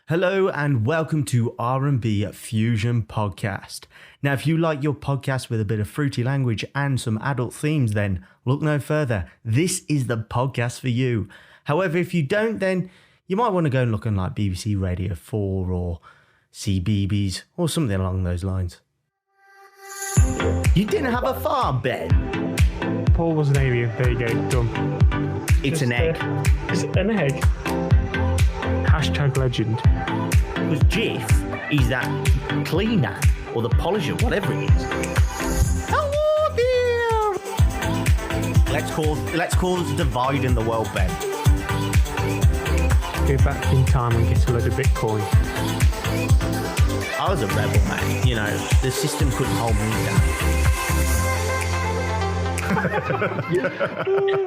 Hello and welcome to RNB Fusion podcast. Now, if you like your podcast with a bit of fruity language and some adult themes, then look no further. This is the podcast for you. However, if you don't, then you might want to go and look on like BBC Radio 4 or CBeebies or something along those lines. You didn't have a farm, Ben? Paul was an alien. There you go. Done. It's an egg. Is it an egg? Hashtag legend. Because Jif is that cleaner or the polisher, whatever it is. Hello there. Let's cause divide in the world, Ben. Go back in time and get a load of Bitcoin. I was a rebel, man. You know, the system couldn't hold me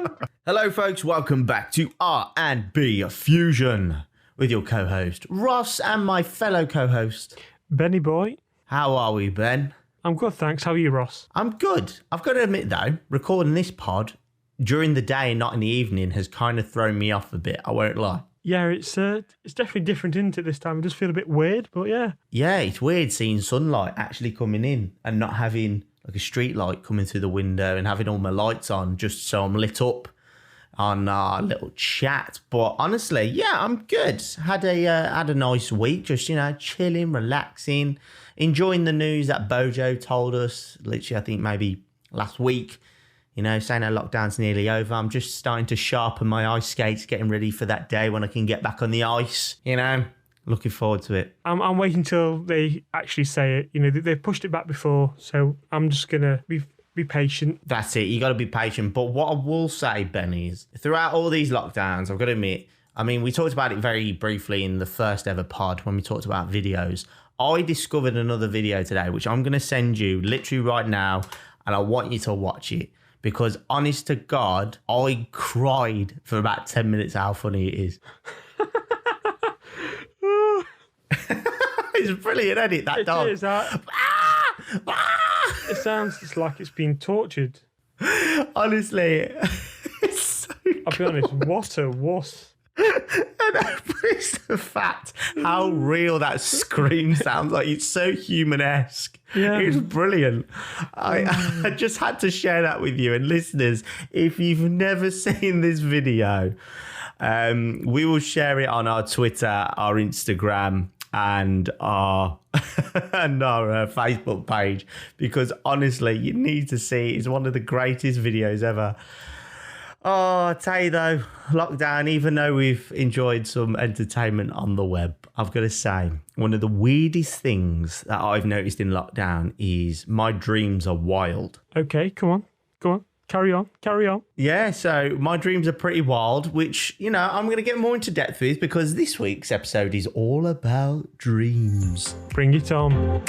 down. Hello, folks. Welcome back to RNB Fusion with your co-host Ross and my fellow co-host Benny boy. How are we, Ben? I'm good, thanks. How are you, Ross? I'm good. I've got to admit, though, recording this pod during the day and not in the evening has kind of thrown me off a bit. I won't lie. Yeah, it's definitely different, isn't it, this time? It does feel a bit weird, but yeah. Yeah, it's weird seeing sunlight actually coming in and not having like a street light coming through the window and having all my lights on just so I'm lit up on our little chat. But honestly, yeah, I'm good. Had a nice week, just, you know, chilling, relaxing, enjoying the news that Bojo told us, literally I think maybe last week, you know, saying our lockdown's nearly over. I'm just starting to sharpen my ice skates, getting ready for that day when I can get back on the ice, you know. Looking forward to it. I'm waiting till they actually say it. You know, they've pushed it back before, so I'm just going to be patient. That's it. You got to be patient. But what I will say, Ben, is throughout all these lockdowns, I've got to admit, I mean, we talked about it very briefly in the first ever pod when we talked about videos. I discovered another video today, which I'm going to send you literally right now, and I want you to watch it. Because honest to God, I cried for about 10 minutes how funny it is. It's brilliant, isn't it, that dog? It is. It sounds like it's been tortured. Honestly, it's so I'll be honest, what a wuss. And it's the fact how real that scream sounds like. It's so human-esque. Yeah. It's brilliant. I just had to share that with you. And listeners, if you've never seen this video, we will share it on our Twitter, our Instagram, and our Facebook page, because honestly, you need to see it. It's one of the greatest videos ever. Oh, I tell you though, lockdown, even though we've enjoyed some entertainment on the web, I've got to say, one of the weirdest things that I've noticed in lockdown is my dreams are wild. Okay, come on. Carry on. Yeah, so my dreams are pretty wild, which, you know, I'm going to get more into depth with because this week's episode is all about dreams. Bring it on.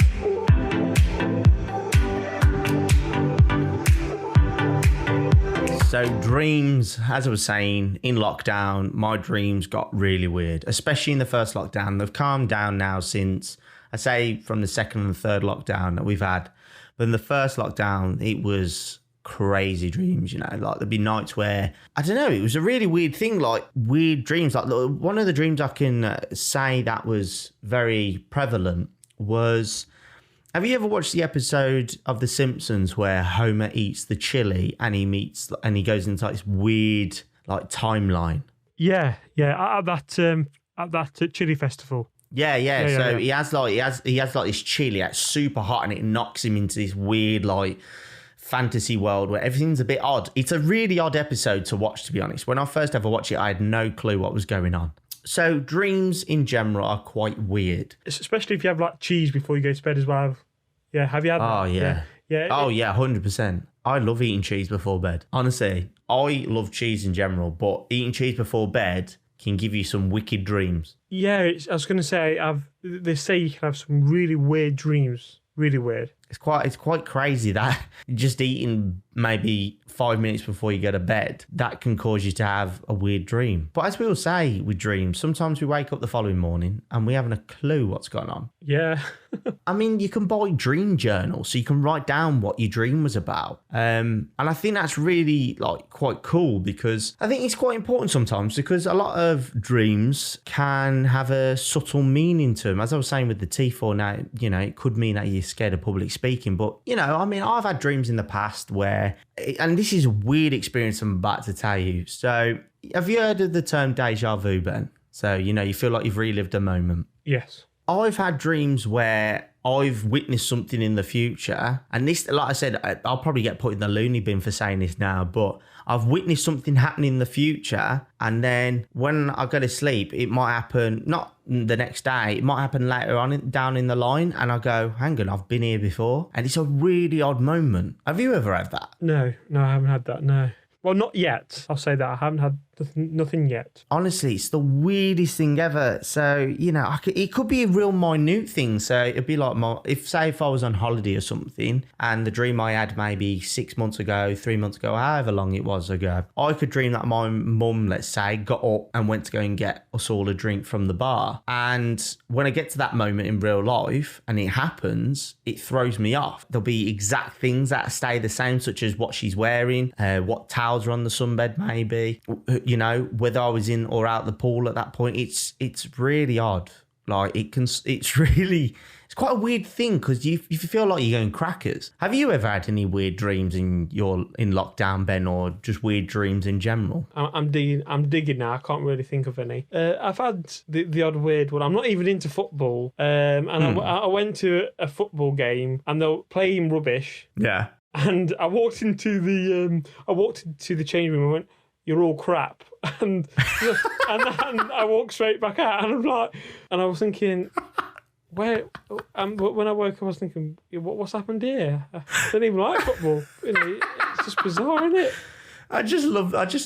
So dreams, as I was saying, in lockdown, my dreams got really weird, especially in the first lockdown. They've calmed down now since, I say, from the second and third lockdown that we've had. But in the first lockdown, it was crazy dreams, you know, like there'd be nights where, I don't know, it was a really weird thing, like weird dreams. Like one of the dreams I can say that was very prevalent was, have you ever watched the episode of The Simpsons where Homer eats the chili and he goes into like this weird like timeline? Yeah, at that chili festival. Yeah. So he has like this chili that's super hot and it knocks him into this weird like fantasy world where everything's a bit odd. It's a really odd episode to watch, to be honest. When I first ever watched it, I had no clue what was going on. So dreams in general are quite weird. Especially if you have like cheese before you go to bed as well. Yeah, have you had that? Oh, yeah. Yeah. Oh, yeah, 100%. I love eating cheese before bed. Honestly, I love cheese in general, but eating cheese before bed can give you some wicked dreams. Yeah, I was going to say, they say you can have some really weird dreams. Really weird. It's quite crazy that just eating maybe 5 minutes before you go to bed, that can cause you to have a weird dream. But as we all say with dreams, sometimes we wake up the following morning and we haven't a clue what's going on. Yeah. I mean, you can buy dream journals, so you can write down what your dream was about. And I think that's really like quite cool, because I think it's quite important sometimes, because a lot of dreams can have a subtle meaning to them. As I was saying with the T4, now, you know, it could mean that you're scared of public speaking. But, you know, I mean, I've had dreams in the past where, and this is a weird experience I'm about to tell you. So have you heard of the term deja vu, Ben? So, you know, you feel like you've relived a moment. Yes. I've had dreams where I've witnessed something in the future, and this, like I said, I'll probably get put in the loony bin for saying this now, but I've witnessed something happen in the future, and then when I go to sleep, it might happen, not the next day, it might happen later on down in the line, and I go, hang on, I've been here before, and it's a really odd moment. Have you ever had that? No, I haven't had that, no. Well, not yet. I'll say that. I haven't had nothing yet. Honestly, it's the weirdest thing ever. So, you know, it could be a real minute thing. So it'd be like, if I was on holiday or something, and the dream I had maybe 6 months ago, 3 months ago, however long it was ago, I could dream that my mum, let's say, got up and went to go and get us all a drink from the bar. And when I get to that moment in real life and it happens, it throws me off. There'll be exact things that stay the same, such as what she's wearing, what towels are on the sunbed maybe, you know, whether I was in or out the pool at that point. It's really odd. Like it's quite a weird thing, because you feel like you're going crackers. Have you ever had any weird dreams in lockdown, Ben, or just weird dreams in general? I'm digging now. I can't really think of any. I've had the odd weird one. I'm not even into football, and I went to a football game and they were playing rubbish. Yeah. And I walked into the change room and went, "You're all crap," and I walked straight back out, and I'm like, and I was thinking, where? But when I woke up, I was thinking, what's happened here? I don't even like football. You know, it's just bizarre, isn't it? I just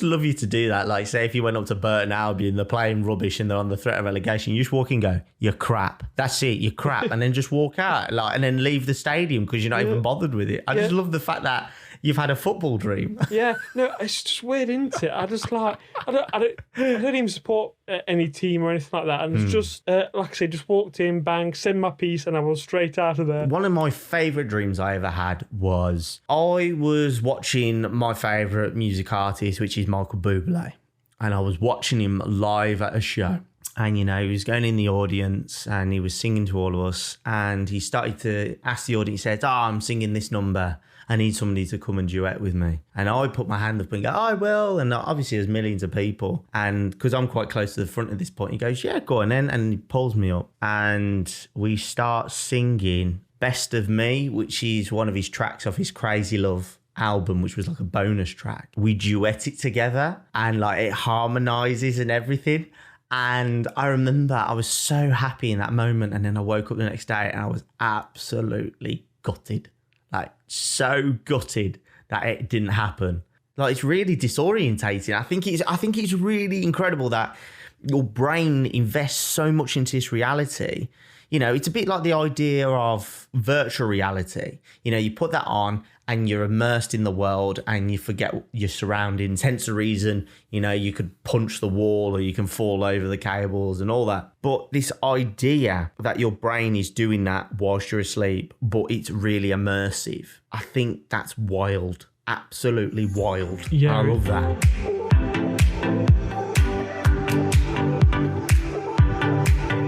love you to do that. Like, say if you went up to Burton Albion, they're playing rubbish and they're on the threat of relegation, you just walk in and go, "You're crap. That's it, you're crap," and then just walk out, like, and then leave the stadium because you're not even bothered with it. I just love the fact that you've had a football dream. Yeah, no, it's just weird, isn't it? I just like, I don't even support any team or anything like that. And it's just, like I say, just walked in, bang, said my piece, and I was straight out of there. One of my favourite dreams I ever had was I was watching my favourite music artist, which is Michael Bublé. And I was watching him live at a show. And, you know, he was going in the audience and he was singing to all of us. And he started to ask the audience, he said, I'm singing this number. I need somebody to come and duet with me. And I put my hand up and go, I will. And obviously there's millions of people. And because I'm quite close to the front at this point, he goes, yeah, go on then. And he pulls me up and we start singing Best of Me, which is one of his tracks off his Crazy Love album, which was like a bonus track. We duet it together and like it harmonizes and everything. And I remember I was so happy in that moment. And then I woke up the next day and I was absolutely gutted. Like, so gutted that it didn't happen. Like, it's really disorientating. I think it's really incredible that your brain invests so much into this reality. You know, it's a bit like the idea of virtual reality. You know, you put that on and you're immersed in the world and you forget your surroundings. Hence the reason, you know, you could punch the wall or you can fall over the cables and all that. But this idea that your brain is doing that whilst you're asleep, but it's really immersive, I think that's wild. Absolutely wild. Yeah. I love that.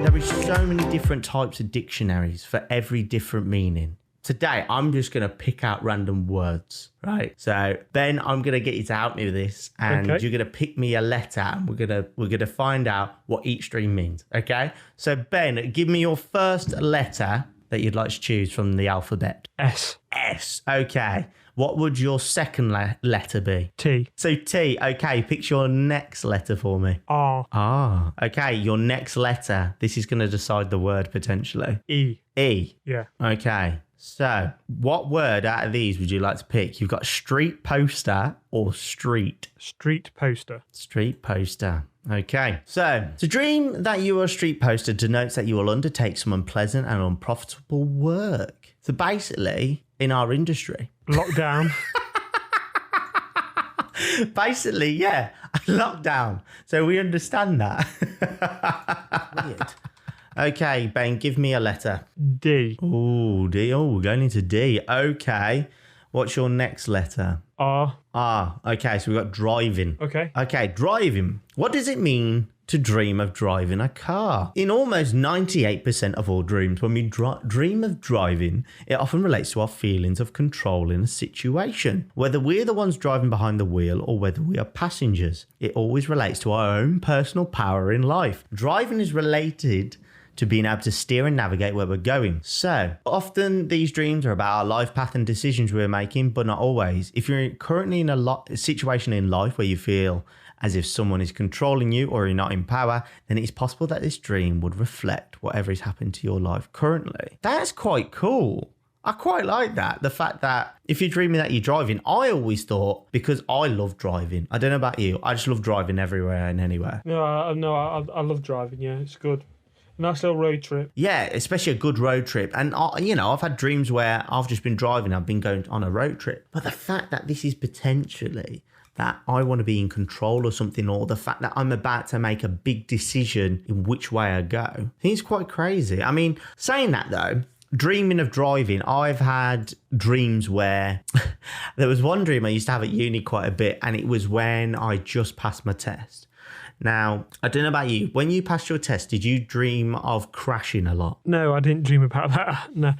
There is so many different types of dictionaries for every different meaning. Today, I'm just going to pick out random words, right? So, Ben, I'm going to get you to help me with this, and you're going to pick me a letter, and we're going to find out what each dream means, okay? So, Ben, give me your first letter that you'd like to choose from the alphabet. S. S, okay. What would your second letter be? T. So T, okay, pick your next letter for me. R. Ah, okay, your next letter. This is going to decide the word potentially. E. E. Yeah. Okay, so what word out of these would you like to pick? You've got street poster or street? Street poster. Street poster. Okay, so to dream that you are a street poster denotes that you will undertake some unpleasant and unprofitable work. So basically, in our industry, Lockdown. basically, yeah, lockdown. So we understand that. Weird. Okay, Ben, give me a letter. D. Oh, D. Oh, we're going into D. Okay. What's your next letter? R. Okay, so we've got driving. Okay, driving. What does it mean to dream of driving a car? In almost 98% of all dreams, when we dream of driving, it often relates to our feelings of control in a situation. Whether we're the ones driving behind the wheel or whether we are passengers, it always relates to our own personal power in life. Driving is related to being able to steer and navigate where we're going. So often these dreams are about our life path and decisions we're making, but not always. If you're currently in a situation in life where you feel as if someone is controlling you or you're not in power, then it's possible that this dream would reflect whatever has happened to your life currently. That's quite cool. I quite like that. The fact that if you're dreaming that you're driving, I always thought, because I love driving. I don't know about you. I just love driving everywhere and anywhere. I love driving. Yeah, it's good. Nice little road trip. Yeah, especially a good road trip. And, I've had dreams where I've just been driving. I've been going on a road trip. But the fact that this is potentially that I want to be in control of something, or the fact that I'm about to make a big decision in which way I go, I think it's quite crazy. I mean, saying that though, dreaming of driving, I've had dreams where there was one dream I used to have at uni quite a bit, and it was when I just passed my test. Now, I don't know about you. When you passed your test, did you dream of crashing a lot? No, I didn't dream about that. No.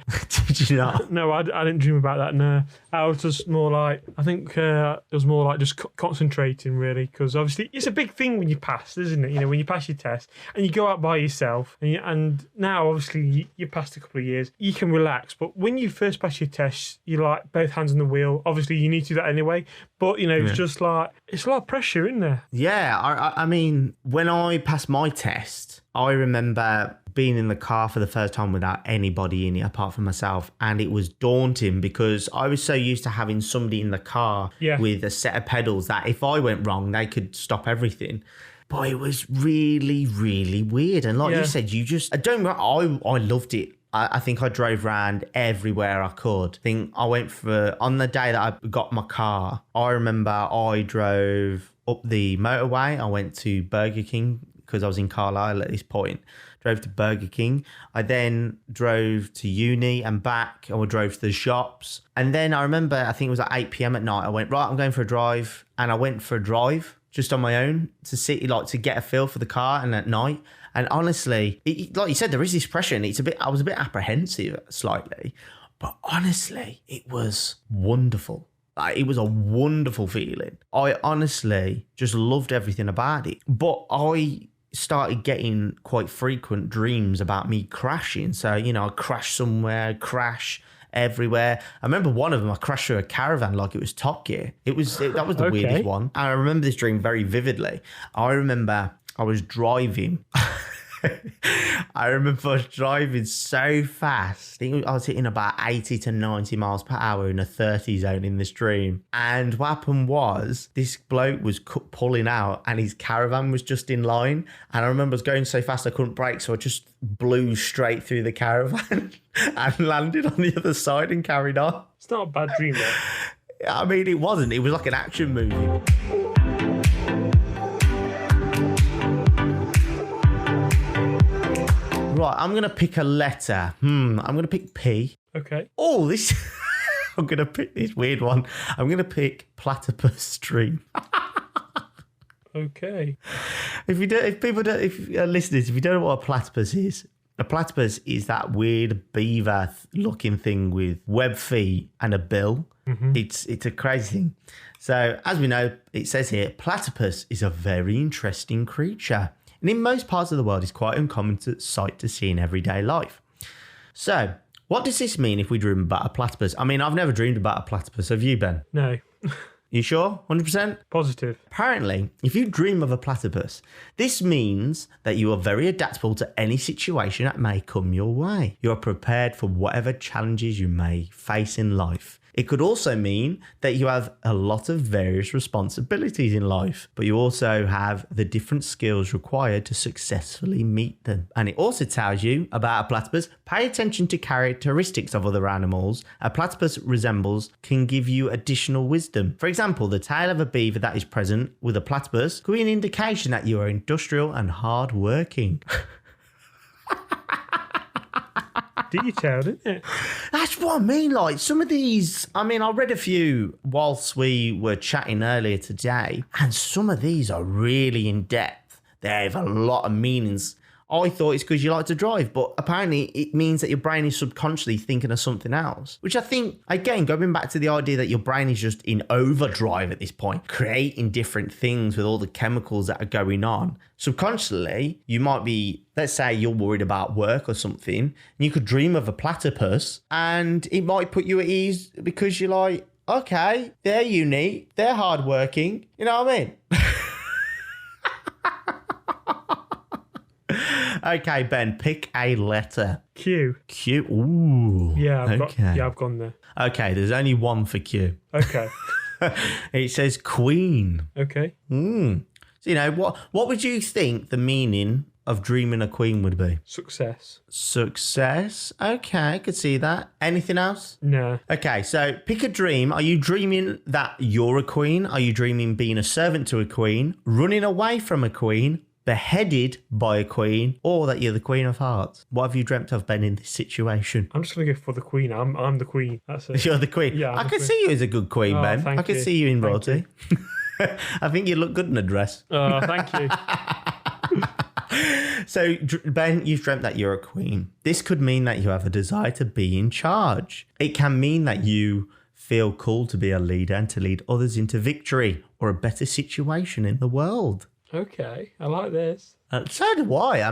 Did you not? No, I didn't dream about that. No. I was just more like, I think it was more like just concentrating, really, because obviously it's a big thing when you pass, isn't it? When you pass your test and you go out by yourself, and now obviously you passed a couple of years, you can relax. But when you first pass your test, you're like both hands on the wheel. Obviously, you need to do that anyway. But, it's just like, it's a lot of pressure, isn't there? Yeah, I mean, when I passed my test, I remember being in the car for the first time without anybody in it apart from myself, and it was daunting because I was so used to having somebody in the car with a set of pedals that if I went wrong, they could stop everything. But it was really, really weird. And like you said, I loved it. I think I drove around everywhere I could. I think I went on the day that I got my car, I remember I drove up the motorway. I went to Burger King because I was in Carlisle at this point. Drove to Burger King. I then drove to uni and back. I drove to the shops. And then I remember, I think it was at 8 p.m. at night, I went, right, I'm going for a drive. And I went for a drive just on my own to get a feel for the car and at night. And honestly, like you said, there is this pressure, and I was a bit apprehensive slightly, but honestly, it was wonderful. It was a wonderful feeling. I honestly just loved everything about it. But I started getting quite frequent dreams about me crashing. So, I crash somewhere, crash everywhere. I remember one of them, I crashed through a caravan like it was Top Gear. That was the weirdest one. And I remember this dream very vividly. I remember I was driving. I remember I was driving so fast. I think I was hitting about 80 to 90 miles per hour in a 30 zone in this dream. And what happened was this bloke was pulling out and his caravan was just in line. And I remember I was going so fast I couldn't brake. So I just blew straight through the caravan and landed on the other side and carried on. It's not a bad dream, though. I mean, it wasn't. It was like an action movie. Right, I'm going to pick a letter. I'm going to pick P. Okay. Oh, this... I'm going to pick this weird one. I'm going to pick platypus dream. Okay. If you listeners, if you don't know what a platypus is, a platypus is that weird beaver-looking thing with web feet and a bill. Mm-hmm. It's a crazy thing. So, as we know, it says here, platypus is a very interesting creature. And in most parts of the world, it's quite uncommon sight to see in everyday life. So, what does this mean if we dream about a platypus? I mean, I've never dreamed about a platypus. Have you, Ben? No. You sure? 100%? Positive. Apparently, if you dream of a platypus, this means that you are very adaptable to any situation that may come your way. You are prepared for whatever challenges you may face in life. It could also mean that you have a lot of various responsibilities in life, but you also have the different skills required to successfully meet them. And it also tells you about a platypus. Pay attention to characteristics of other animals a platypus resembles can give you additional wisdom. For example, the tail of a beaver that is present with a platypus could be an indication that you are industrial and hard-working. Detailed, isn't it? That's what I mean. Like some of these, I read a few whilst we were chatting earlier today, and some of these are really in depth. They have a lot of meanings. I thought it's because you like to drive, but apparently it means that your brain is subconsciously thinking of something else, which I think, again, going back to the idea that your brain is just in overdrive at this point, creating different things with all the chemicals that are going on. Subconsciously, you might be, let's say you're worried about work or something, and you could dream of a platypus, and it might put you at ease because you're like, okay, they're unique, they're hardworking, you know what I mean? Okay, Ben, pick a letter. Q. Q. Ooh. Yeah, I've gone there. Okay, there's only one for Q. Okay. It says Queen. Okay. So, what would you think the meaning of dreaming a queen would be? Success. Success. Okay, I could see that. Anything else? No. Okay, so pick a dream. Are you dreaming that you're a queen? Are you dreaming being a servant to a queen? Running away from a queen? Beheaded by a queen, or that you're the Queen of Hearts? What have you dreamt of, Ben, in this situation? I'm just going to go for the queen. I'm the queen. That's it. You're the queen? Yeah. I can see you as a good queen, Ben. I can see you in royalty. I think you look good in a dress. Oh, thank you. So, Ben, you've dreamt that you're a queen. This could mean that you have a desire to be in charge. It can mean that you feel called to be a leader and to lead others into victory or a better situation in the world. Okay, I like this. So do I. I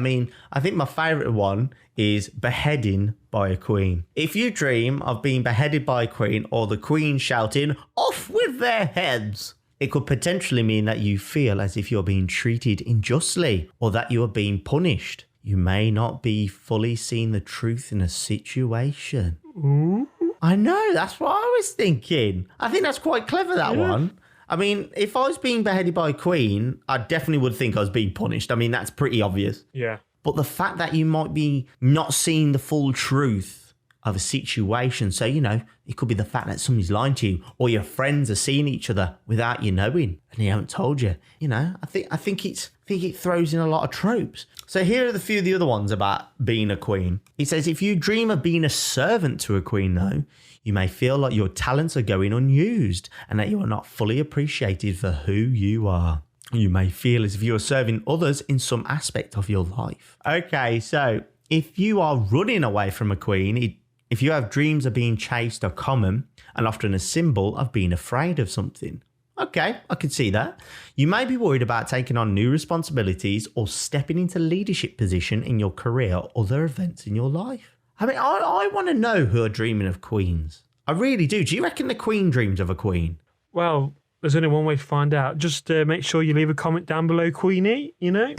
think my favourite one is beheading by a queen. If you dream of being beheaded by a queen or the queen shouting, "Off with their heads," it could potentially mean that you feel as if you're being treated unjustly or that you are being punished. You may not be fully seeing the truth in a situation. Ooh. I know, that's what I was thinking. I think that's quite clever, that one. If I was being beheaded by a queen, I definitely would think I was being punished. That's pretty obvious. Yeah. But the fact that you might be not seeing the full truth of a situation. So, it could be the fact that somebody's lying to you or your friends are seeing each other without you knowing and they haven't told you. I think it throws in a lot of tropes. So here are the few of the other ones about being a queen. It says, if you dream of being a servant to a queen, though, you may feel like your talents are going unused and that you are not fully appreciated for who you are. You may feel as if you are serving others in some aspect of your life. Okay, so if you are running away from a queen, if you have dreams of being chased are common and often a symbol of being afraid of something. Okay, I can see that. You may be worried about taking on new responsibilities or stepping into leadership position in your career or other events in your life. I want to know who are dreaming of queens. I really do. Do you reckon the queen dreams of a queen? Well, there's only one way to find out. Just make sure you leave a comment down below, Queenie, Yo,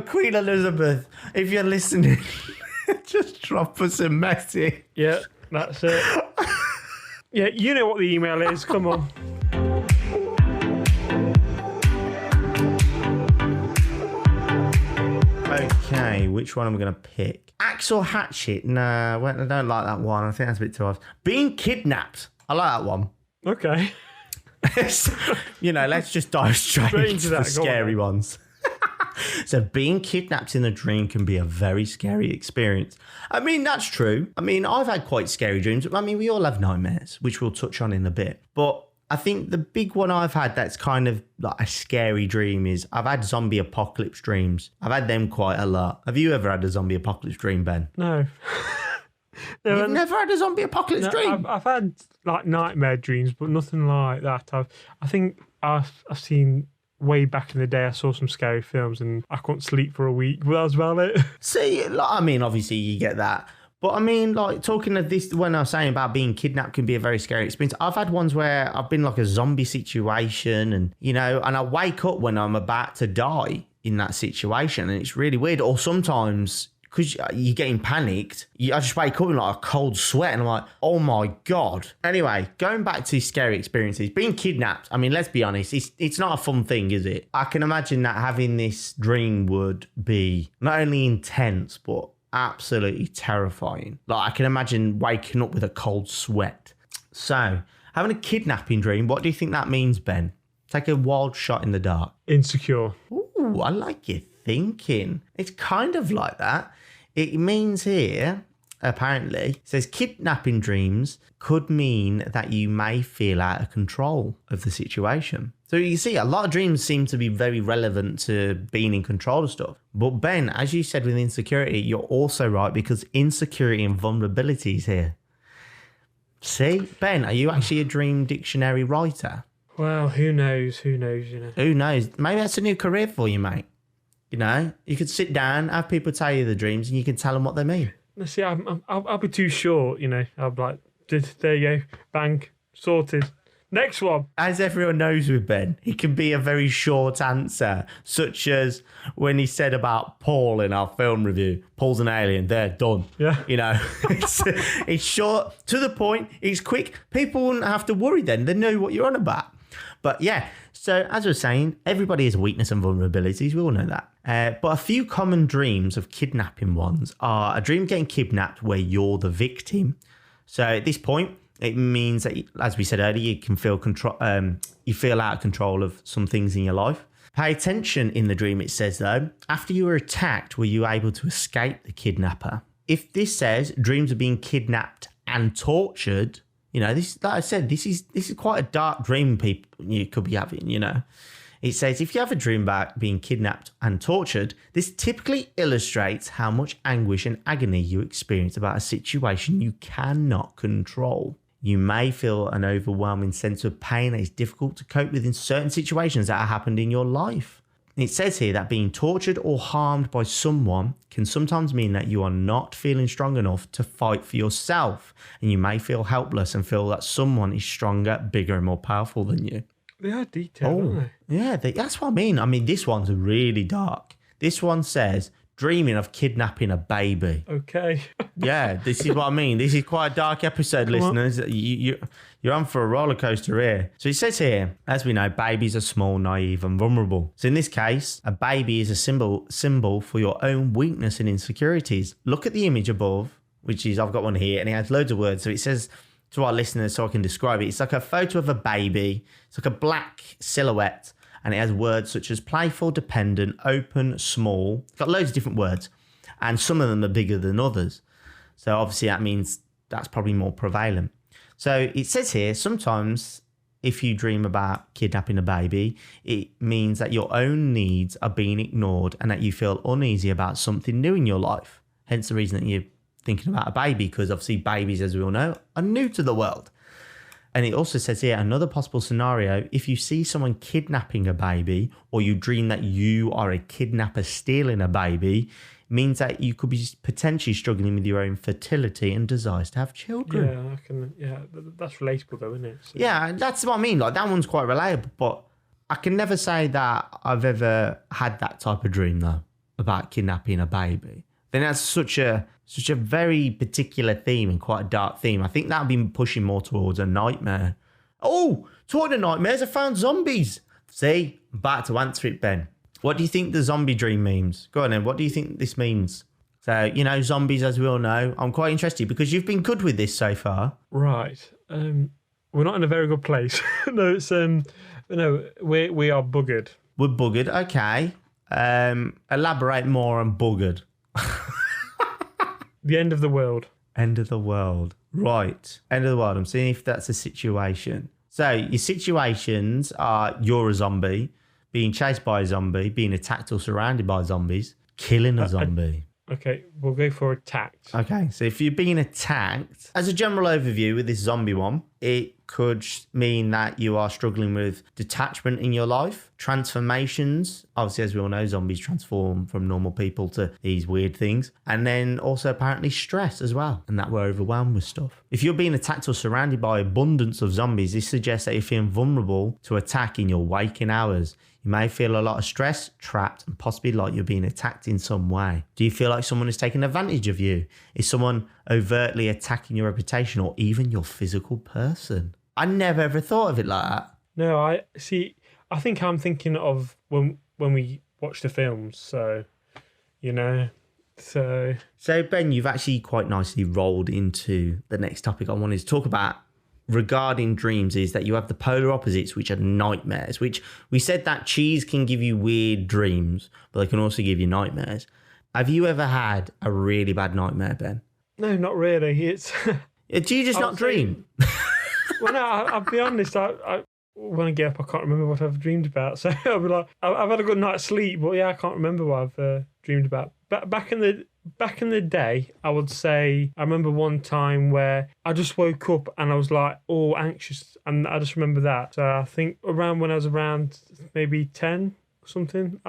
Queen Elizabeth, if you're listening, just drop us a message. Yeah, that's it. Yeah, you know what the email is. Come on. Okay, which one am I going to pick? Axe or hatchet? No, I don't like that one. I think that's a bit too hard. Being kidnapped. I like that one. Okay. Let's just dive straight into the scary ones. So being kidnapped in a dream can be a very scary experience. That's true. I've had quite scary dreams. We all have nightmares, which we'll touch on in a bit. But I think the big one I've had that's kind of like a scary dream is I've had zombie apocalypse dreams. I've had them quite a lot. Have you ever had a zombie apocalypse dream, Ben? No. You've never had a zombie apocalypse dream? I've had like nightmare dreams, but nothing like that. I think I've seen way back in the day. I saw some scary films and I couldn't sleep for a week. But that was about it. See, obviously you get that. But talking of this, when I was saying about being kidnapped can be a very scary experience. I've had ones where I've been like a zombie situation and, and I wake up when I'm about to die in that situation and it's really weird. Or sometimes because you're getting panicked. I just wake up in like a cold sweat and I'm like, oh my God. Anyway, going back to scary experiences, being kidnapped. I mean, let's be honest, it's not a fun thing, is it? I can imagine that having this dream would be not only intense, but absolutely terrifying. Like I can imagine waking up with a cold sweat. So having a kidnapping dream, what do you think that means, Ben? Take a wild shot in the dark. Insecure. Ooh, I like your thinking. It's kind of like that. It means here, apparently, it says kidnapping dreams could mean that you may feel out of control of the situation. So you see, a lot of dreams seem to be very relevant to being in control of stuff. But Ben, as you said with insecurity, you're also right because insecurity and vulnerability is here. See, Ben, are you actually a dream dictionary writer? Well, who knows? Who knows, Who knows? Maybe that's a new career for you, mate. You could sit down, have people tell you the dreams, and you can tell them what they mean. Let's see, I'll be too short, I'll be like, there you go, bang, sorted. Next one. As everyone knows with Ben, it can be a very short answer, such as when he said about Paul in our film review, Paul's an alien, they're done. Yeah. It's short, to the point, it's quick. People wouldn't have to worry then. They know what you're on about. But yeah, so as I was saying, everybody has weakness and vulnerabilities. We all know that. But a few common dreams of kidnapping ones are a dream getting kidnapped where you're the victim. So at this point, it means that, as we said earlier, you can feel control. You feel out of control of some things in your life. Pay attention in the dream. It says though, after you were attacked, were you able to escape the kidnapper? If this says dreams of being kidnapped and tortured, this, like I said, this is quite a dark dream people you could be having. It says if you have a dream about being kidnapped and tortured, this typically illustrates how much anguish and agony you experience about a situation you cannot control. You may feel an overwhelming sense of pain that is difficult to cope with in certain situations that have happened in your life. It says here that being tortured or harmed by someone can sometimes mean that you are not feeling strong enough to fight for yourself, and you may feel helpless and feel that someone is stronger, bigger, and more powerful than you. They are detailed, aren't they? Yeah, that's what I mean. I mean, this one's really dark. This one says, dreaming of kidnapping a baby. Okay. Yeah, this is what I mean. This is quite a dark episode, listeners. You're on for a roller coaster here. So it says here, as we know, babies are small, naive, and vulnerable. So in this case, a baby is a symbol for your own weakness and insecurities. Look at the image above, which is, I've got one here, and it has loads of words. So it says to our listeners, so I can describe it, it's like a photo of a baby. It's like a black silhouette, and it has words such as playful, dependent, open, small. It's got loads of different words, and some of them are bigger than others. So obviously that means that's probably more prevalent. So it says here, sometimes if you dream about kidnapping a baby, it means that your own needs are being ignored and that you feel uneasy about something new in your life. Hence the reason that you're thinking about a baby, because obviously babies, as we all know, are new to the world. And it also says here, another possible scenario, if you see someone kidnapping a baby or you dream that you are a kidnapper stealing a baby, means that you could be potentially struggling with your own fertility and desires to have children. That's relatable though, isn't it? So. Yeah, that's what I mean. Like, that one's quite relatable, but I can never say that I've ever had that type of dream though, about kidnapping a baby. Then that's such a very particular theme and quite a dark theme. I think that would be pushing more towards a nightmare. Oh, toward the nightmares, I found zombies. See, I'm about to answer it, Ben. What do you think the zombie dream means? Go on then, what do you think this means? So, zombies, as we all know, I'm quite interested because you've been good with this so far. Right. We're not in a very good place. No, it's we are buggered. We're buggered, okay. Elaborate more on buggered. The end of the world. End of the world. Right. End of the world. I'm seeing if that's a situation. So your situations are you're a zombie, being chased by a zombie, being attacked or surrounded by zombies, killing a zombie. Okay, we'll go for attacked. Okay, so if you're being attacked, as a general overview with this zombie one, it could mean that you are struggling with detachment in your life, transformations. Obviously, as we all know, zombies transform from normal people to these weird things. And then also apparently stress as well, and that we're overwhelmed with stuff. If you're being attacked or surrounded by abundance of zombies, this suggests that you're feeling vulnerable to attack in your waking hours. You may feel a lot of stress, trapped, and possibly like you're being attacked in some way. Do you feel like someone is taking advantage of you? Is someone overtly attacking your reputation or even your physical person? I never ever thought of it like that. No, I see. I think I'm thinking of when we watch the films. So, you know, so Ben, you've actually quite nicely rolled into the next topic I wanted to talk about regarding dreams, is that you have the polar opposites, which are nightmares, which we said that cheese can give you weird dreams, but they can also give you nightmares. Have you ever had a really bad nightmare, Ben? No, not really. It's Do you just not dream? Well, no, I'll be honest. I when I get up, I can't remember what I've dreamed about. So I'll be like, I've had a good night's sleep, but yeah, I can't remember what I've dreamed about. But back in the day, I would say I remember one time where I just woke up and I was like all anxious, and I just remember that. So I think around when I was around maybe 10 or something,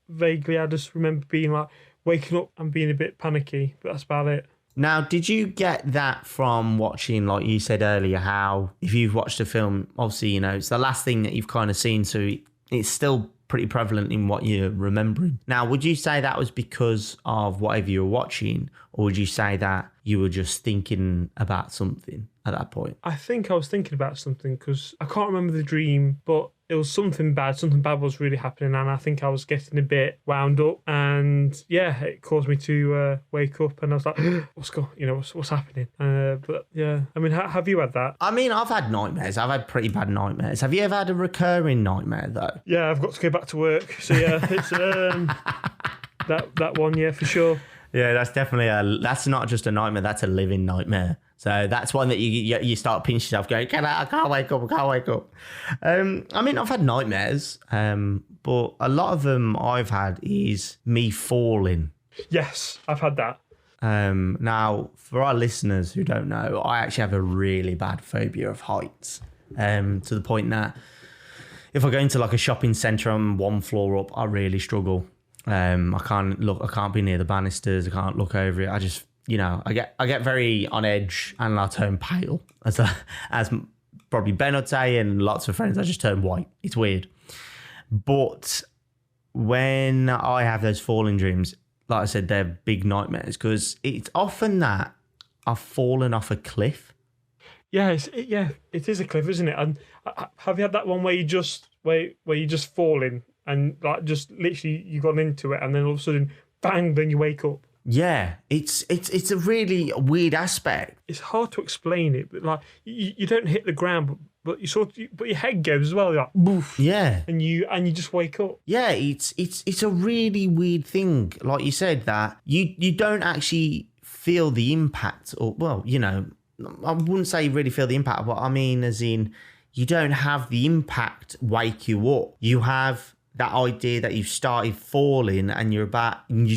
vaguely I just remember being like waking up and being a bit panicky, but that's about it. Now, did you get that from watching, like you said earlier, how if you've watched a film, obviously, you know, it's the last thing that you've kind of seen, so it's still pretty prevalent in what you're remembering. Now, would you say that was because of whatever you were watching, or would you say that you were just thinking about something at that point? I think I was thinking about something because I can't remember the dream, but it was something bad. Something bad was really happening, and I think I was getting a bit wound up. And yeah, it caused me to wake up, and I was like, what's happening? But yeah, I mean, have you had that? I mean, I've had nightmares. I've had pretty bad nightmares. Have you ever had a recurring nightmare though? Yeah, I've got to go back to work. So yeah, it's that one, yeah, for sure. Yeah, that's definitely that's not just a nightmare, that's a living nightmare. So that's one that you start pinching yourself going, I can't wake up. I mean, I've had nightmares, but a lot of them I've had is me falling. Yes, I've had that. Now, for our listeners who don't know, I actually have a really bad phobia of heights, to the point that if I go into like a shopping centre, I'm one floor up, I really struggle. I can't be near the banisters. I can't look over it. I just, I get very on edge and I turn pale as probably Ben would say, and lots of friends, I just turn white. It's weird. But when I have those falling dreams, like I said, they're big nightmares because it's often that I've fallen off a cliff. Yeah, it is a cliff, isn't it? And have you had that one where you just falling and like just literally you got into it and then all of a sudden bang, then you wake up? Yeah, it's a really weird aspect. It's hard to explain it, but like you don't hit the ground, but but your head goes as well. You're like boof. Yeah, and you just wake up. Yeah, it's a really weird thing. Like you said, that you don't actually feel the impact, or I wouldn't say you really feel the impact, but I mean, as in, you don't have the impact wake you up. You have that idea that you've started falling and you're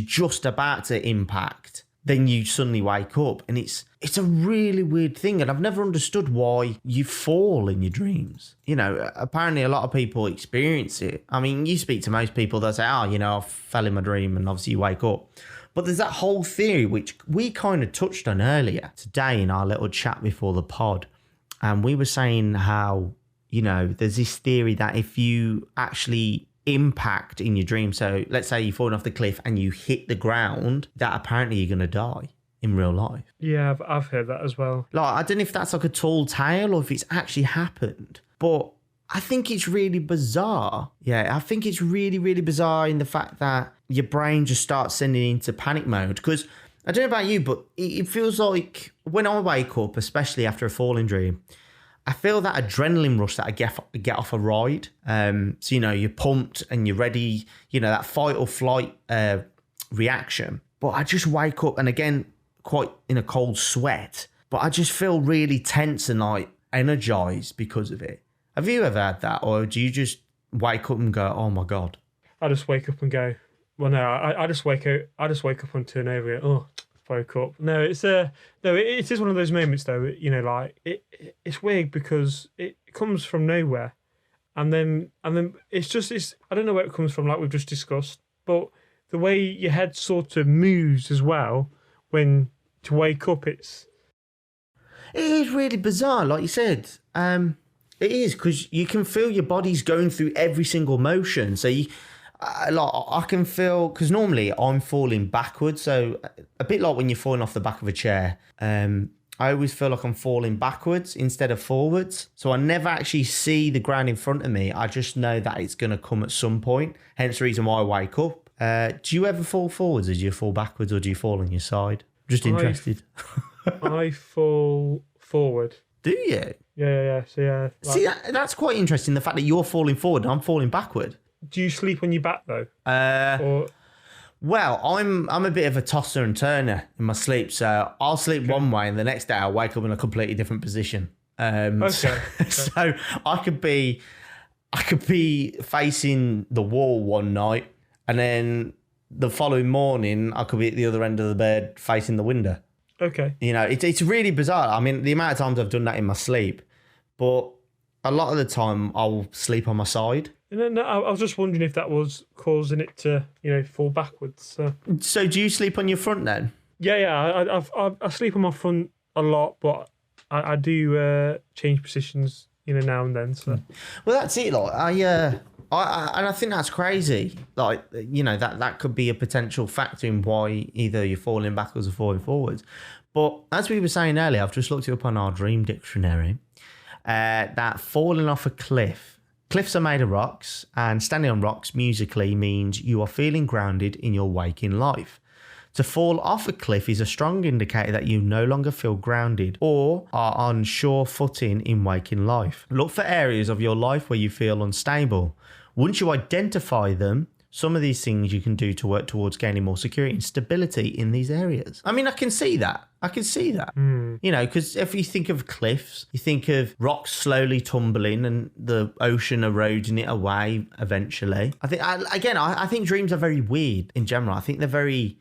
just about to impact. Then you suddenly wake up, and it's a really weird thing. And I've never understood why you fall in your dreams. Apparently a lot of people experience it. I mean, you speak to most people, they'll say, I fell in my dream, and obviously you wake up. But there's that whole theory, which we kind of touched on earlier today in our little chat before the pod. And we were saying how, there's this theory that if you actually impact in your dream, so let's say you're falling off the cliff and you hit the ground, that apparently you're going to die in real life. Yeah, I've heard that as well. Like, I don't know if that's like a tall tale or if it's actually happened, but I think it's really bizarre. Yeah, I think it's really, really bizarre in the fact that your brain just starts sending into panic mode. Because I don't know about you, but it feels like when I wake up, especially after a falling dream, I feel that adrenaline rush that I get off a ride. So, you're pumped and you're ready, that fight or flight reaction. But I just wake up, and again, quite in a cold sweat, but I just feel really tense and like energized because of it. Have you ever had that, or do you just wake up and go, "Oh my God"? I just wake up and go, well, no, I just wake up and turn over and go, oh, woke up. No, it is one of those moments though, like it's weird because it comes from nowhere, and then it's I don't know where it comes from, like we've just discussed, but the way your head sort of moves as well when to wake up, it is really bizarre, like you said. It is, because you can feel your body's going through every single motion. So I can feel, because normally I'm falling backwards, so a bit like when you're falling off the back of a chair. I always feel like I'm falling backwards instead of forwards. So I never actually see the ground in front of me. I just know that it's going to come at some point. Hence the reason why I wake up. Do you ever fall forwards, or do you fall backwards, or do you fall on your side? Just interested. I fall forward. Do you? Yeah. So yeah. Like, see, that's quite interesting. The fact that you're falling forward and I'm falling backward. Do you sleep on your back though? Or... Well, I'm a bit of a tosser and turner in my sleep, so I'll sleep one way and the next day I'll wake up in a completely different position. So I could be facing the wall one night, and then the following morning I could be at the other end of the bed facing the window. Okay. You know, it's really bizarre. I mean, the amount of times I've done that in my sleep, but a lot of the time I'll sleep on my side. No, I was just wondering if that was causing it to, fall backwards. So do you sleep on your front then? Yeah. I sleep on my front a lot, but I do change positions, now and then. So. Well, that's it. Like and I think that's crazy. Like, that could be a potential factor in why either you're falling backwards or falling forwards. But as we were saying earlier, I've just looked it up on our dream dictionary. That falling off a cliff. Cliffs are made of rocks, and standing on rocks musically means you are feeling grounded in your waking life. To fall off a cliff is a strong indicator that you no longer feel grounded or are on sure footing in waking life. Look for areas of your life where you feel unstable. Once you identify them, some of these things you can do to work towards gaining more security and stability in these areas. I mean, I can see that. Because if you think of cliffs, you think of rocks slowly tumbling and the ocean eroding it away eventually. I think dreams are very weird in general. I think they're very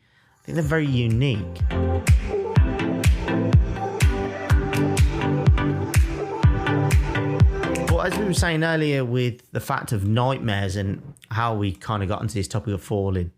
unique. As we were saying earlier with the fact of nightmares and how we kind of got into this topic of falling,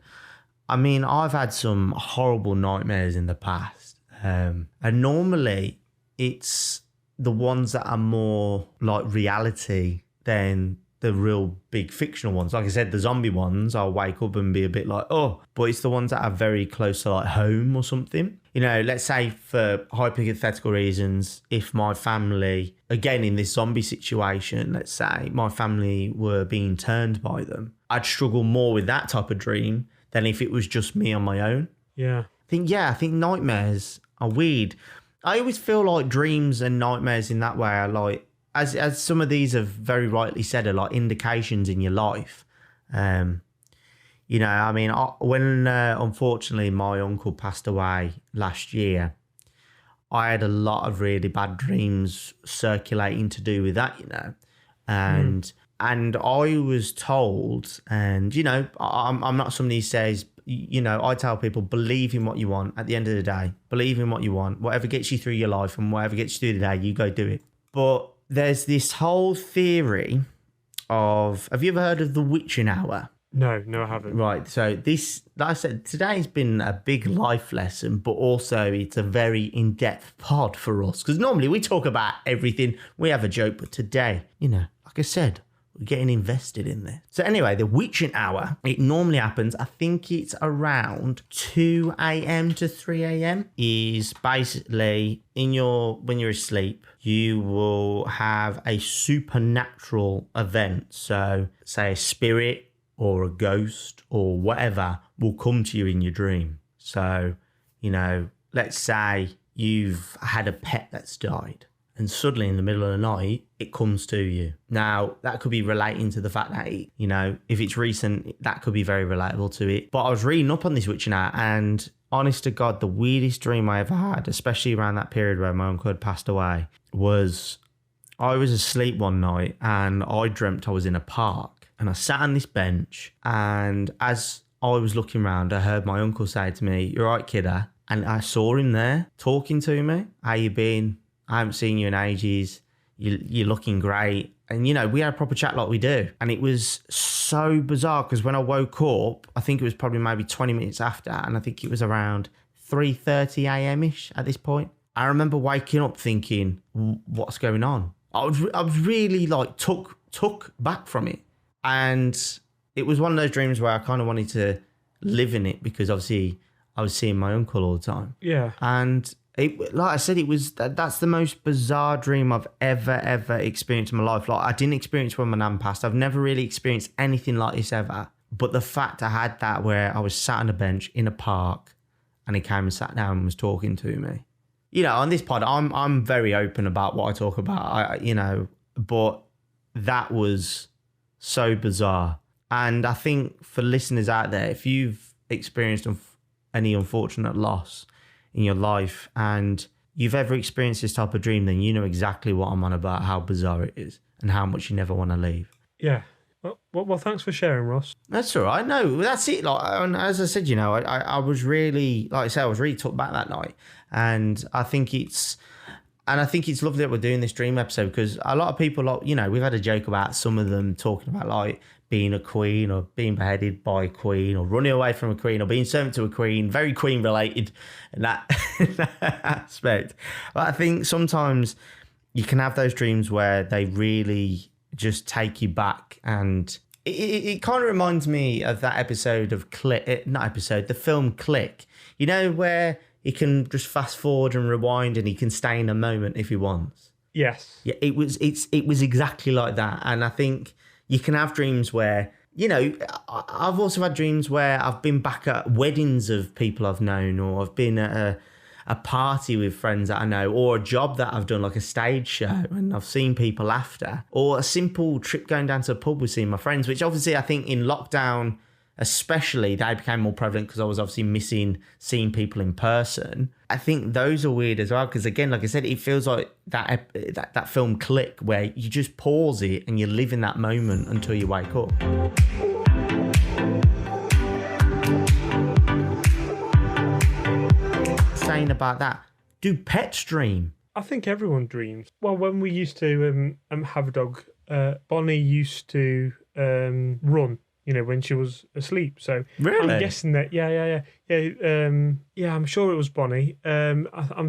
I mean, I've had some horrible nightmares in the past. And normally it's the ones that are more like reality than the real big fictional ones. Like I said, the zombie ones, I'll wake up and be a bit like, oh, but it's the ones that are very close to like home or something. Let's say for hypothetical reasons, if my family, again in this zombie situation, let's say my family were being turned by them, I'd struggle more with that type of dream than if it was just me on my own. Yeah. I think nightmares are weird. I always feel like dreams and nightmares in that way are like, as some of these have very rightly said, are like indications in your life. When unfortunately my uncle passed away last year, I had a lot of really bad dreams circulating to do with that, and I was told, and I'm not somebody who says, I tell people, believe in what you want. At the end of the day, believe in what you want. Whatever gets you through your life and whatever gets you through the day, you go do it. But there's this whole theory of, have you ever heard of the witching hour? No, I haven't. Right, so this, like I said, today's been a big life lesson, but also it's a very in-depth pod for us. Because normally we talk about everything, we have a joke, but today, like I said, we're getting invested in this. So anyway, the witching hour, it normally happens, I think it's around 2 a.m. to 3 a.m. is basically when you're asleep, you will have a supernatural event. So say a spirit or a ghost or whatever will come to you in your dream. So, let's say you've had a pet that's died, and suddenly in the middle of the night, it comes to you. Now, that could be relating to the fact that, if it's recent, that could be very relatable to it. But I was reading up on this witching hour, and honest to God, the weirdest dream I ever had, especially around that period where my uncle had passed away, was I was asleep one night and I dreamt I was in a park. And I sat on this bench, and as I was looking around, I heard my uncle say to me, "You're right, kidder." And I saw him there talking to me. "How you been? I haven't seen you in ages. You're looking great." And, we had a proper chat like we do. And it was so bizarre because when I woke up, I think it was probably maybe 20 minutes after. And I think it was around 3:30 a.m.-ish at this point. I remember waking up thinking, what's going on? I was really like took back from it. And it was one of those dreams where I kind of wanted to live in it because obviously I was seeing my uncle all the time. Yeah. And like I said, that's the most bizarre dream I've ever experienced in my life. Like I didn't experience when my nan passed. I've never really experienced anything like this ever. But the fact I had that where I was sat on a bench in a park and he came and sat down and was talking to me. On this pod, I'm very open about what I talk about. But that was so bizarre. And I think for listeners out there, if you've experienced any unfortunate loss in your life and you've ever experienced this type of dream, then you know exactly what I'm on about, how bizarre it is and how much you never want to leave. Yeah. Well, thanks for sharing, Ross. That's all right. No, that's it. Like, and as I said, I was really, like I said, I was really took back that night. And I think it's lovely that we're doing this dream episode because a lot of people, we've had a joke about some of them talking about like being a queen or being beheaded by a queen or running away from a queen or being servant to a queen, very queen related in that aspect. But I think sometimes you can have those dreams where they really just take you back, and it kind of reminds me of that episode of the film Click, where he can just fast forward and rewind and he can stay in a moment if he wants. Yes. Yeah, it was exactly like that. And I think you can have dreams where, I've also had dreams where I've been back at weddings of people I've known, or I've been at a party with friends that I know, or a job that I've done, like a stage show, and I've seen people after, or a simple trip going down to a pub with seeing my friends, which obviously I think in lockdown, especially, they became more prevalent because I was obviously missing seeing people in person. I think those are weird as well because, again, like I said, it feels like that film Click where you just pause it and you live in that moment until you wake up. Saying about that, do pets dream? I think everyone dreams. Well, when we used to have a dog, Bonnie used to run. When she was asleep. So really? I'm guessing that, yeah. I'm sure it was Bonnie.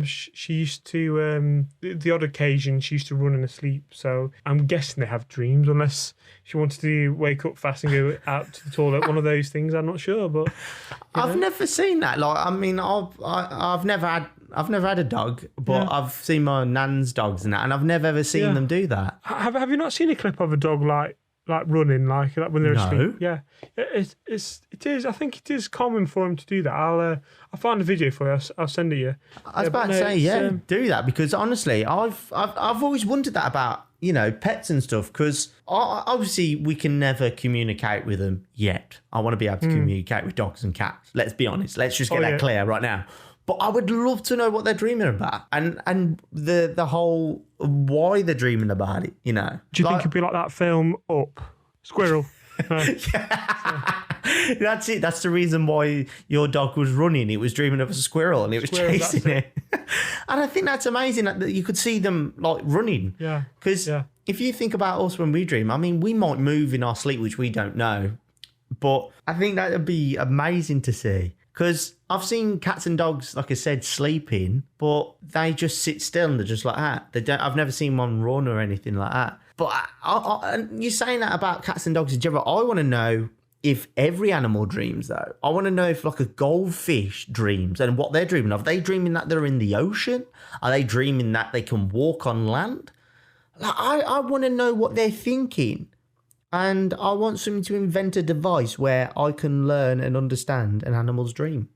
She used to, the odd occasion, she used to run in her sleep. So I'm guessing they have dreams, unless she wanted to wake up fast and go out to the toilet. One of those things, I'm not sure. But I've never seen that. Like, I mean, I've never had a dog, but I've seen my nan's dogs and that, and I've never ever seen them do that. Have you not seen a clip of a dog like running, like when they're asleep? Yeah, it is. I think it is common for them to do that. I'll find a video for you. I'll send it you. I was about to say, do that, because honestly, I've always wondered that about pets and stuff, because obviously we can never communicate with them yet. I want to be able to communicate with dogs and cats. Let's be honest. Let's just get that clear right now. But I would love to know what they're dreaming about, and the whole why they're dreaming about it. Do you think it'd be like that film Up? Squirrel. That's it. That's the reason why your dog was running. It was dreaming of a squirrel and it was chasing it. And I think that's amazing that you could see them like running. Yeah. Because if you think about us when we dream, I mean, we might move in our sleep, which we don't know. But I think that would be amazing to see. Because I've seen cats and dogs, like I said, sleeping, but they just sit still and they're just like that. I've never seen one run or anything like that. But you're saying that about cats and dogs in general. I want to know if every animal dreams, though. I want to know if like a goldfish dreams and what they're dreaming of. Are they dreaming that they're in the ocean? Are they dreaming that they can walk on land? Like, I want to know what they're thinking. And I want someone to invent a device where I can learn and understand an animal's dream.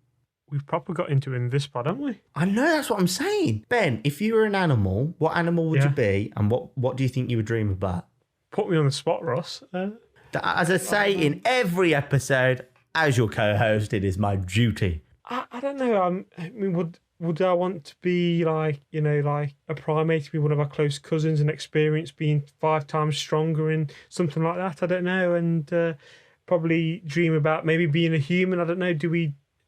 We've probably got into it in this pod, haven't we? I know, that's what I'm saying. Ben, if you were an animal, what animal would you be? And what do you think you would dream about? Put me on the spot, Ross. As I say in every episode, as your co-host, it is my duty. I don't know. I mean, would I want to be like a primate, to be one of our close cousins and experience being 5 times stronger and something like that? I don't know. And probably dream about maybe being a human. I don't know.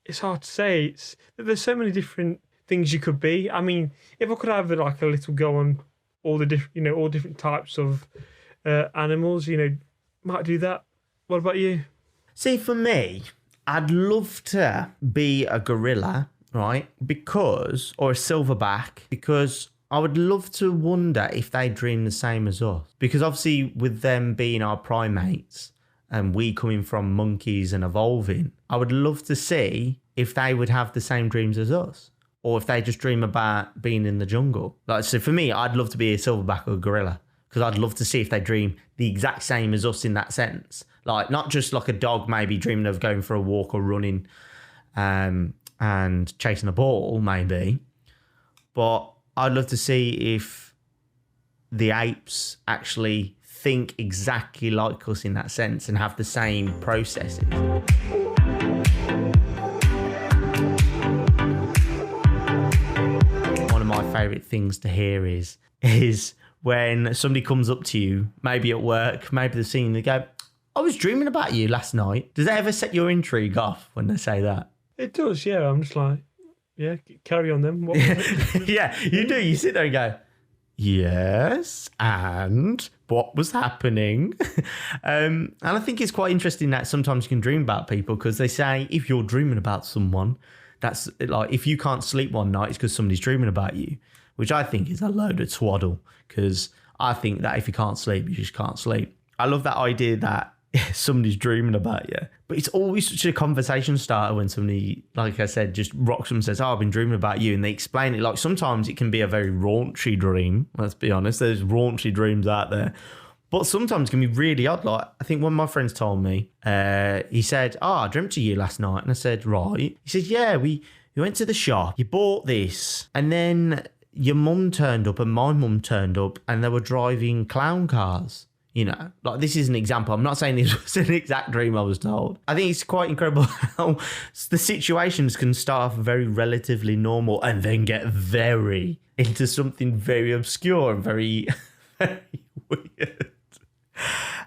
It's hard to say. There's so many different things you could be. I mean, if I could have like a little go on all the different, all different types of animals, might do that. What about you? See, for me, I'd love to be a gorilla, right? Or a silverback, because I would love to wonder if they dream the same as us. Because obviously, with them being our primates and we coming from monkeys and evolving, I would love to see if they would have the same dreams as us, or if they just dream about being in the jungle. So for me, I'd love to be a silverback or a gorilla, because I'd love to see if they dream the exact same as us in that sense. Like, not just like a dog maybe dreaming of going for a walk or running and chasing a ball, maybe. But I'd love to see if the apes actually think exactly like us in that sense and have the same processes. One of my favourite things to hear is when somebody comes up to you, maybe at work, maybe they've seen you, they go, I was dreaming about you last night. Does that ever set your intrigue off when they say that? It does, yeah. I'm just like, yeah, carry on then. What was it? Yeah, you do. You sit there and go, yes, and what was happening? And I think it's quite interesting that sometimes you can dream about people, because they say if you're dreaming about someone, that's like, if you can't sleep one night, it's because somebody's dreaming about you, which I think is a load of twaddle, because I think that if you can't sleep, you just can't sleep. I love that idea that somebody's dreaming about you, but it's always such a conversation starter when somebody, like I said, just rocks them and says, I've been dreaming about you, and they explain it. Like, sometimes it can be a very raunchy dream, let's be honest, there's raunchy dreams out there, but sometimes it can be really odd. Like, I think one of my friends told me, he said, I dreamt of you last night, and I said, right. He said, yeah, we went to the shop, you bought this, and then your mum turned up and my mum turned up, and they were driving clown cars. Like, this is an example. I'm not saying this was an exact dream I was told. I think it's quite incredible how the situations can start off very relatively normal and then get very into something very obscure and very, very weird.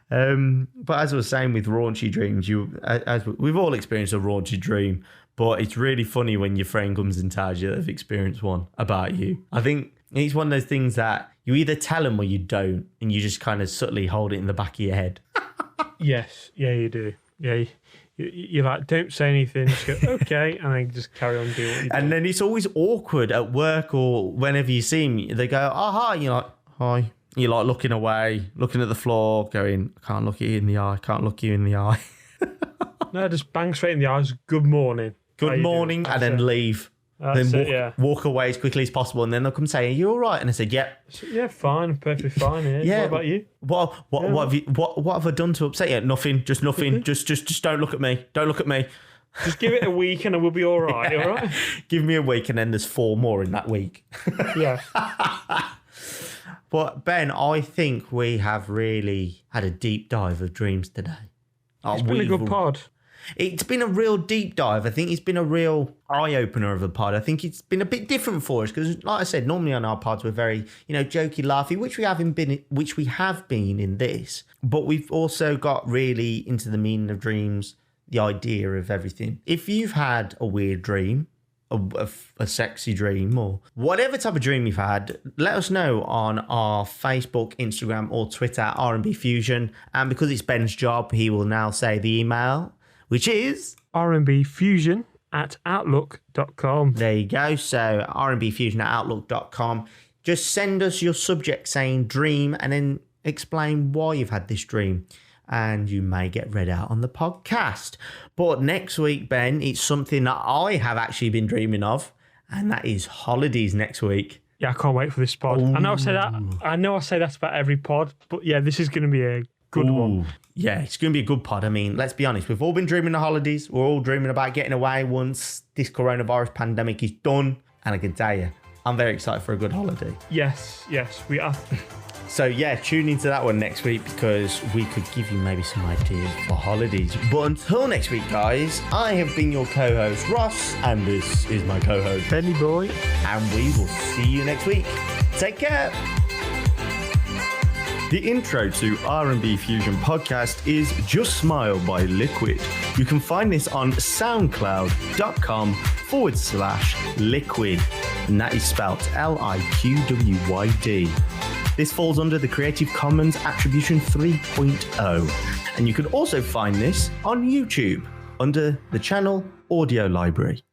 But as I was saying with raunchy dreams, we've all experienced a raunchy dream, but it's really funny when your friend comes and tells you they've experienced one about you. I think it's one of those things that you either tell them or you don't, and you just kind of subtly hold it in the back of your head. Yes, yeah, you do. Yeah, you're like, don't say anything, just go, okay, and then just carry on doing what you do. And then it's always awkward at work or whenever you see me. They go, oh, hi. You're like, hi. You're like looking away, looking at the floor, going, I can't look you in the eye, can't look you in the eye. No, just bang straight in the eyes, good morning. Good morning, and then leave. Then walk away as quickly as possible, and then they'll come say, are you all right? And I said, yeah. Yeah, fine, perfectly fine. Yeah. What about you? What have I done to upset you? Nothing, just nothing. just don't look at me. Don't look at me. Just give it a week and it will be all right, all right? Give me a week, and then there's 4 more in that week. Yeah. But Ben, I think we have really had a deep dive of dreams today. It's been a good pod. It's been a real deep dive. I think it's been a real eye-opener of a pod. I think it's been a bit different for us because, like I said, normally on our pods we're very, jokey, laughy, which we have been in this. But we've also got really into the meaning of dreams, the idea of everything. If you've had a weird dream, a sexy dream, or whatever type of dream you've had, let us know on our Facebook, Instagram, or Twitter, RNB Fusion. And because it's Ben's job, he will now say the email, which is rnbfusion@outlook.com. There you go. So rnbfusion@outlook.com. Just send us your subject saying dream and then explain why you've had this dream, and you may get read out on the podcast. But next week, Ben, it's something that I have actually been dreaming of, and that is holidays next week. Yeah, I can't wait for this pod. Ooh. I know I say that about every pod, but yeah, this is going to be a good one. Yeah, it's going to be a good pod. I mean, let's be honest. We've all been dreaming of holidays. We're all dreaming about getting away once this coronavirus pandemic is done. And I can tell you, I'm very excited for a good holiday. Yes, we are. So yeah, tune into that one next week because we could give you maybe some ideas for holidays. But until next week, guys, I have been your co-host, Ross, and this is my co-host, Benny Boy. And we will see you next week. Take care. The intro to RNB Fusion podcast is Just Smile by Liquid. You can find this on soundcloud.com/liquid. And that is spelled LIQWYD. This falls under the Creative Commons Attribution 3.0. And you can also find this on YouTube under the channel Audio Library.